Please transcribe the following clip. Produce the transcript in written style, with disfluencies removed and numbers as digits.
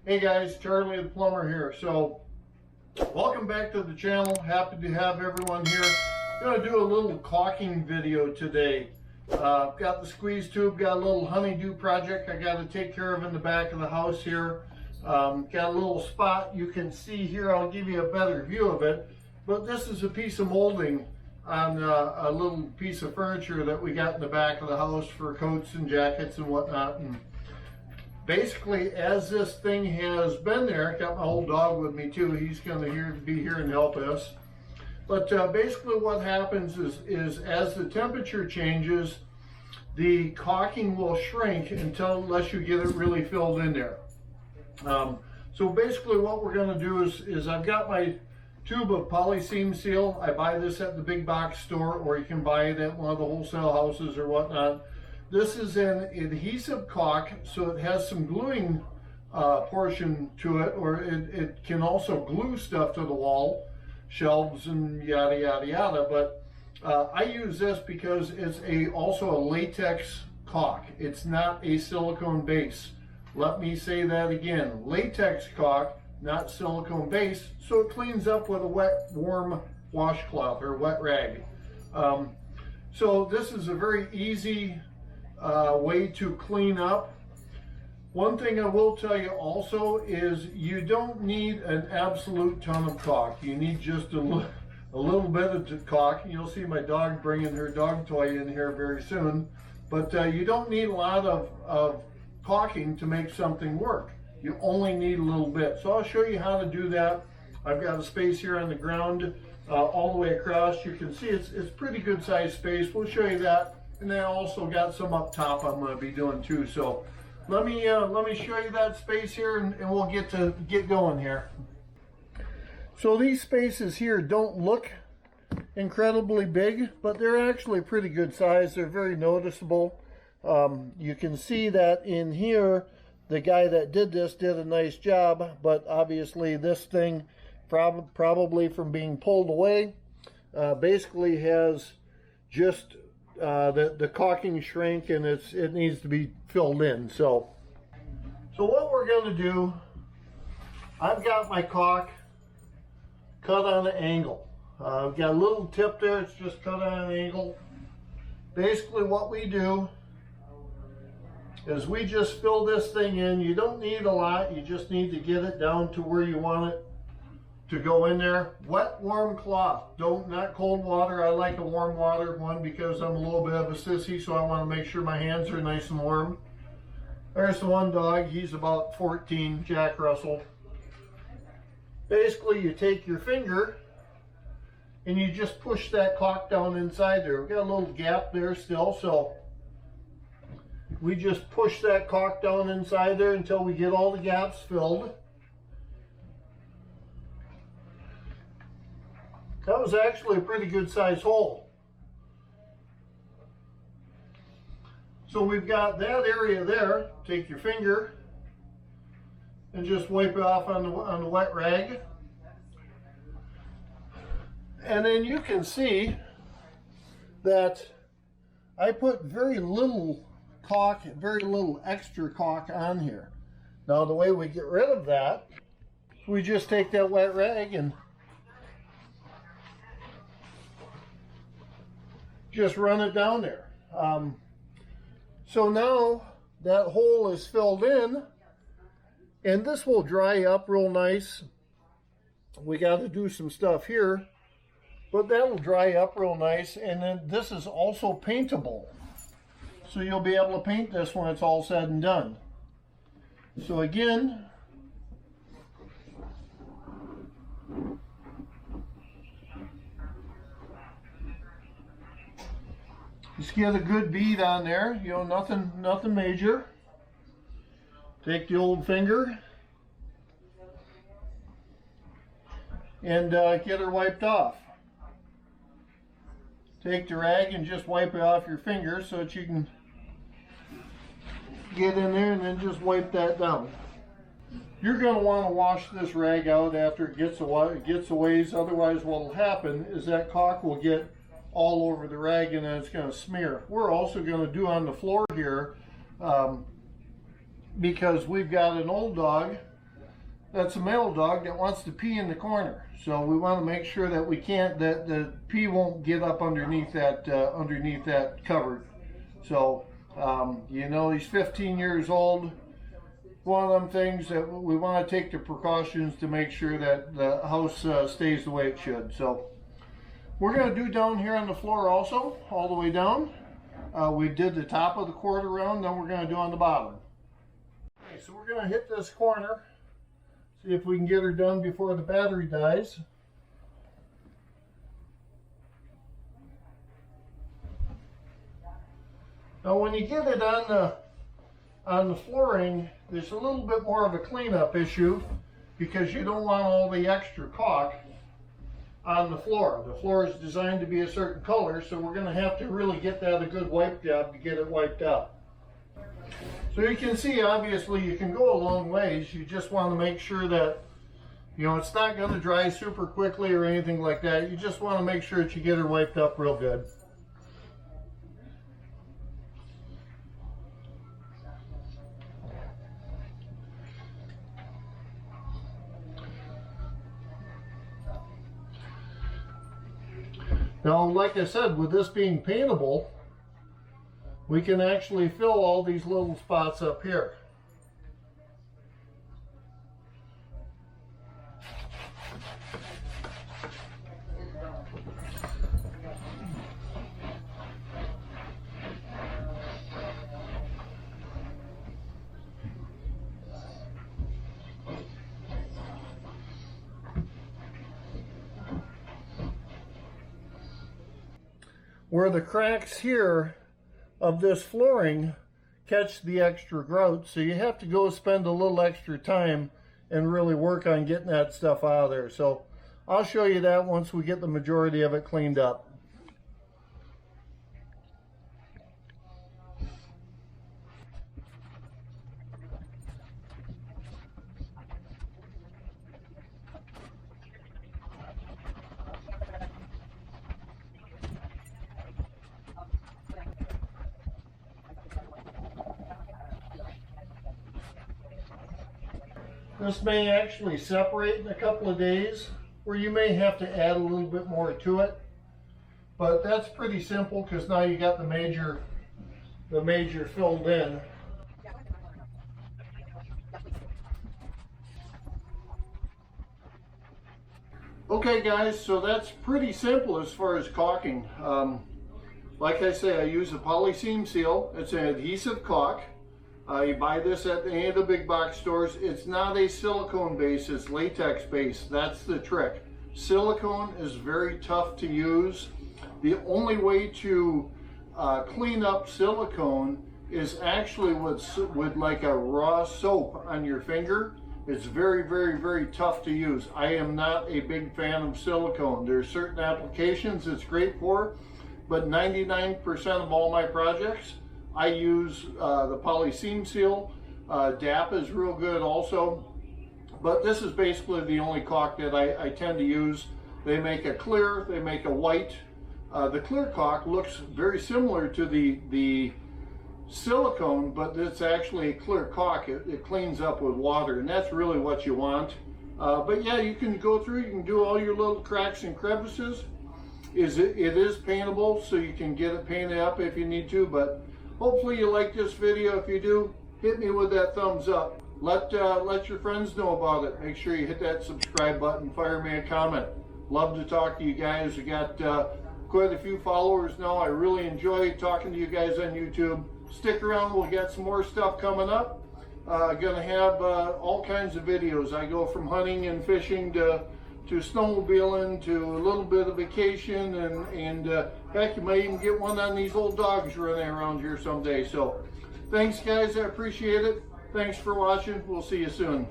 Hey guys, Charlie the Plumber here. So, welcome back to the channel. Happy to have everyone here. I'm going to do a little caulking video today. Got the squeeze tube, got a little honeydew project I got to take care of in the back of the house here. Got a little spot you can see here. I'll give you a better view of it. But this is a piece of molding on a little piece of furniture that we got in the back of the house for coats and jackets and whatnot. And basically, as this thing has been there, got my old dog with me too. He's going to be here and help us. But basically what happens is as the temperature changes, the caulking will shrink unless you get it really filled in there. So basically what we're going to do is I've got my tube of polyseam seal. I buy this at the big box store, or you can buy it at one of the wholesale houses or whatnot. This is an adhesive caulk, so it has some gluing portion to it, or it can also glue stuff to the wall, shelves and yada yada yada. But I use this because it's also a latex caulk. It's not a silicone base. Let me say that again: latex caulk, not silicone base. So it cleans up with a wet, warm washcloth or wet rag. So this is a very easy way to clean up. One thing I will tell you also is you don't need an absolute ton of caulk. You need just a little bit of caulk. You'll see my dog bringing her dog toy in here very soon. But you don't need a lot of caulking to make something work. You only need a little bit. So I'll show you how to do that. I've got a space here on the ground all the way across. You can see it's pretty good sized space. We'll show you that. And then I also got some up top I'm going to be doing too. So let me show you that space here, and we'll get going here. So these spaces here don't look incredibly big, but they're actually pretty good size. They're very noticeable. You can see that in here the guy that did this did a nice job, but obviously this thing probably from being pulled away basically has just the caulking shrink, and it needs to be filled in. So what we're going to do, I've got my caulk cut on an angle. I've got a little tip there. It's just cut on an angle. Basically what we do is we just fill this thing in. You don't need a lot. You just need to get it down to where you want it to go in there. Wet, warm cloth. Not cold water. I like a warm water one because I'm a little bit of a sissy, so I want to make sure my hands are nice and warm. There's the one dog. He's about 14, Jack Russell. Basically, you take your finger and you just push that caulk down inside there. We've got a little gap there still, so we just push that caulk down inside there until we get all the gaps filled. That was actually a pretty good size hole. So we've got that area there. Take your finger and just wipe it off on the wet rag. And then you can see that I put very little caulk, very little extra caulk on here. Now the way we get rid of that, we just take that wet rag and just run it down there. So now that hole is filled in, and this will dry up real nice. We got to do some stuff here, but that will dry up real nice. And then this is also paintable, so you'll be able to paint this when it's all said and done. So again, just get a good bead on there, you know, nothing major. Take the old finger and get her wiped off. Take the rag and just wipe it off your finger so that you can get in there, and then just wipe that down. You're going to want to wash this rag out after it gets a ways. Otherwise what will happen is that caulk will get all over the rag and then it's going to smear. We're also going to do on the floor here, because we've got an old dog that's a male dog that wants to pee in the corner. So we want to make sure that we can't, that the pee won't get up underneath that cupboard. So you know, he's 15 years old. One of them things that we want to take the precautions to make sure that the house stays the way it should. So we're going to do down here on the floor also, all the way down. We did the top of the quarter round, then we're going to do on the bottom. Okay, so we're going to hit this corner, see if we can get her done before the battery dies. Now when you get it on the flooring, there's a little bit more of a cleanup issue because you don't want all the extra caulk on the floor. The floor is designed to be a certain color, so we're going to have to really get that a good wipe job to get it wiped out. So you can see, obviously, you can go a long ways. You just want to make sure that, you know, it's not going to dry super quickly or anything like that. You just want to make sure that you get her wiped up real good. Now, like I said, with this being paintable, we can actually fill all these little spots up here. Where the cracks here of this flooring catch the extra grout, so you have to go spend a little extra time and really work on getting that stuff out of there. So I'll show you that once we get the majority of it cleaned up. This may actually separate in a couple of days, or you may have to add a little bit more to it. But that's pretty simple because now you got the major filled in. Okay guys, so that's pretty simple as far as caulking. Like I say, I use a poly seam seal. It's an adhesive caulk. You buy this at any of the big box stores. It's not a silicone base, it's latex base. That's the trick. Silicone is very tough to use. The only way to clean up silicone is actually with like a raw soap on your finger. It's very, very, very tough to use. I am not a big fan of silicone. There are certain applications it's great for, but 99% of all my projects, I use the poly seam seal. DAP is real good also, but this is basically the only caulk that I tend to use. They make a clear, they make a white. The clear caulk looks very similar to the silicone, but it's actually a clear caulk. It cleans up with water, and that's really what you want. But yeah, you can go through, you can do all your little cracks and crevices. It is paintable, so you can get it painted up if you need to, but hopefully you like this video. If you do, hit me with that thumbs up. Let your friends know about it. Make sure you hit that subscribe button, fire me a comment. Love to talk to you guys. We got quite a few followers now. I really enjoy talking to you guys on YouTube. Stick around, we'll get some more stuff coming up. Gonna have all kinds of videos. I go from hunting and fishing to snowmobiling to a little bit of vacation, and heck, you might even get one on these old dogs running around here someday. So thanks guys, I appreciate it. Thanks for watching. We'll see you soon.